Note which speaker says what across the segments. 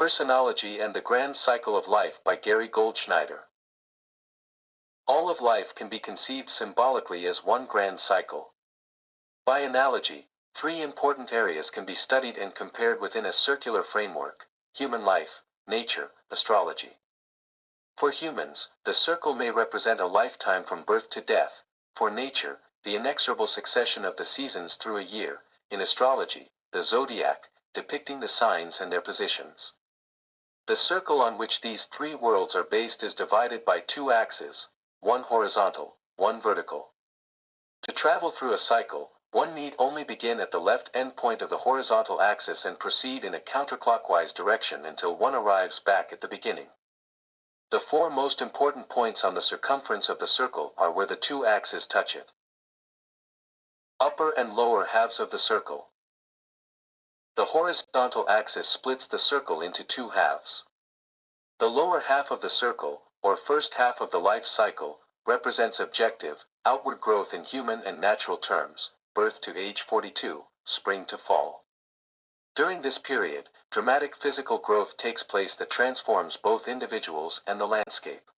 Speaker 1: Personology and the Grand Cycle of Life by Goldschneider. All of life can be conceived symbolically as one grand cycle. By analogy, three important areas can be studied and compared within a circular framework: human life, nature, astrology. For humans, the circle may represent a lifetime from birth to death; for nature, the inexorable succession of the seasons through a year; in astrology, the zodiac, depicting the signs and their positions. The circle on which these three worlds are based is divided by two axes, one horizontal, one vertical. To travel through a cycle, one need only begin at the left endpoint of the horizontal axis and proceed in a counterclockwise direction until one arrives back at the beginning. The four most important points on the circumference of the circle are where the two axes touch it. Upper and lower halves of the circle. The horizontal axis splits the circle into two halves. The lower half of the circle, or first half of the life cycle, represents objective, outward growth in human and natural terms, birth to age 42, spring to fall. During this period, dramatic physical growth takes place that transforms both individuals and the landscape.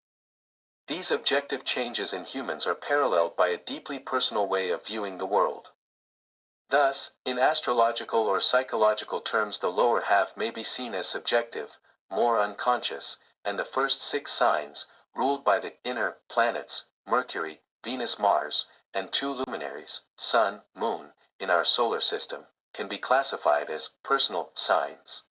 Speaker 1: These objective changes in humans are paralleled by a deeply personal way of viewing the world. Thus, in astrological or psychological terms, the lower half may be seen as subjective, more unconscious, and the first 6 signs, ruled by the inner planets, Mercury, Venus, Mars, and 2 luminaries, Sun, Moon, in our solar system, can be classified as personal signs.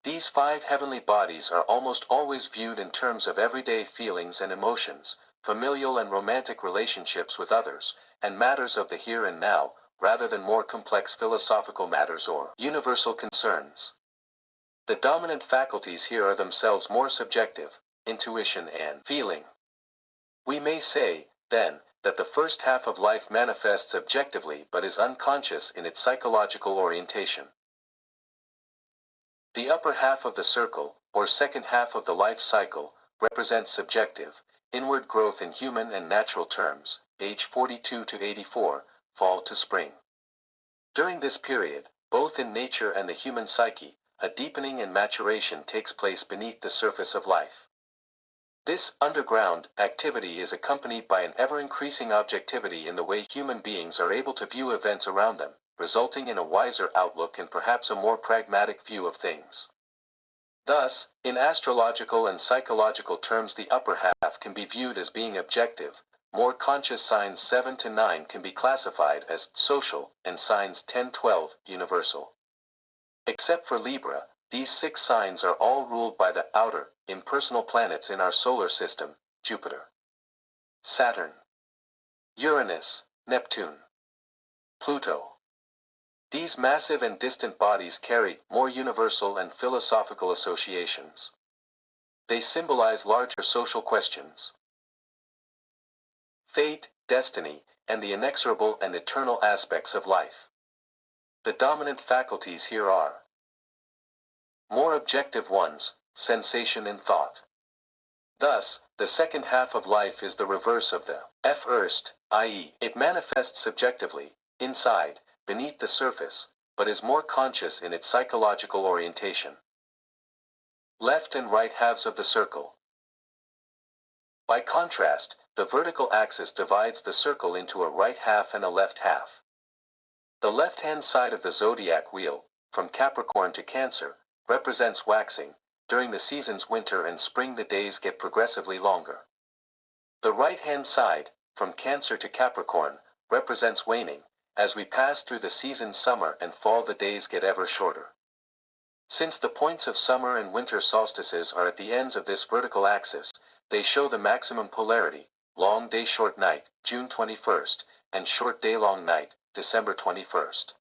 Speaker 1: These 5 heavenly bodies are almost always viewed in terms of everyday feelings and emotions, familial and romantic relationships with others, and matters of the here and now, rather than more complex philosophical matters or universal concerns. The dominant faculties here are themselves more subjective: intuition and feeling. We may say, then, that the first half of life manifests objectively but is unconscious in its psychological orientation. The upper half of the circle, or second half of the life cycle, represents subjective, inward growth in human and natural terms, age 42 to 84, fall to spring. During this period, both in nature and the human psyche, a deepening and maturation takes place beneath the surface of life. This underground activity is accompanied by an ever-increasing objectivity in the way human beings are able to view events around them, resulting in a wiser outlook and perhaps a more pragmatic view of things. Thus, in astrological and psychological terms, the upper half can be viewed as being objective. More conscious signs 7 to 9 can be classified as social, and signs 10-12 universal. Except for Libra, these 6 signs are all ruled by the outer, impersonal planets in our solar system: Jupiter, Saturn, Uranus, Neptune, Pluto. These massive and distant bodies carry more universal and philosophical associations. They symbolize larger social questions: fate, destiny, and the inexorable and eternal aspects of life. The dominant faculties here are more objective ones: sensation and thought. Thus, the second half of life is the reverse of the first, i.e., it manifests subjectively, inside, beneath the surface, but is more conscious in its psychological orientation. Left and right halves of the circle. By contrast, the vertical axis divides the circle into a right half and a left half. The left-hand side of the zodiac wheel, from Capricorn to Cancer, represents waxing. During the seasons winter and spring, the days get progressively longer. The right-hand side, from Cancer to Capricorn, represents waning. As we pass through the seasons summer and fall, the days get ever shorter. Since the points of summer and winter solstices are at the ends of this vertical axis, they show the maximum polarity: long day, short night, June 21st, and short day, long night, December 21st.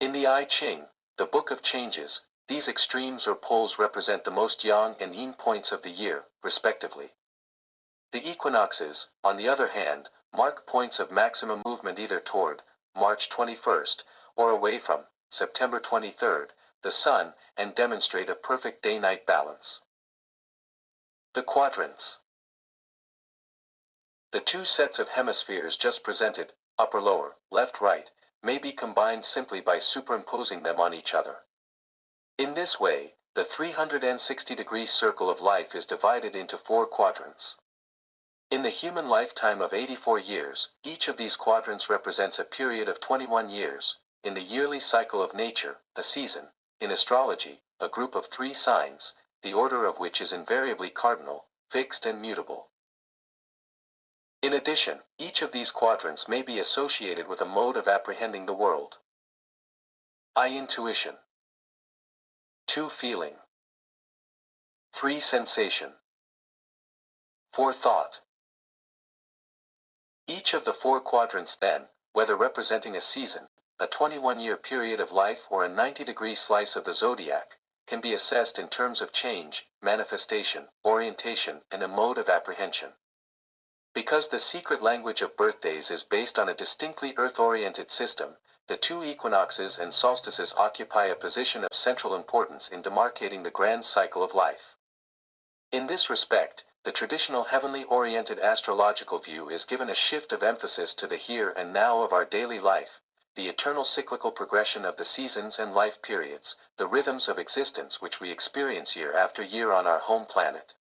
Speaker 1: In the I Ching, the Book of Changes, these extremes or poles represent the most yang and yin points of the year, respectively. The equinoxes, on the other hand, mark points of maximum movement either toward March 21st, or away from September 23rd, the sun, and demonstrate a perfect day-night balance. The quadrants. The 2 sets of hemispheres just presented, upper-lower, left-right, may be combined simply by superimposing them on each other. In this way, The 360-degree circle of life is divided into 4 quadrants. In the human lifetime of 84 years, each of these quadrants represents a period of 21 years. In the yearly cycle of nature, a season. In astrology, a group of 3 signs, the order of which is invariably cardinal, fixed and mutable. In addition, each of these quadrants may be associated with a mode of apprehending the world. I. Intuition. 2. Feeling. 3. Sensation. 4. Thought. Each of the 4 quadrants then, whether representing a season, a 21-year period of life or a 90-degree slice of the zodiac, can be assessed in terms of change, manifestation, orientation, and a mode of apprehension. Because the secret language of birthdays is based on a distinctly Earth-oriented system, the 2 equinoxes and solstices occupy a position of central importance in demarcating the grand cycle of life. In this respect, the traditional heavenly-oriented astrological view is given a shift of emphasis to the here and now of our daily life, the eternal cyclical progression of the seasons and life periods, the rhythms of existence which we experience year after year on our home planet.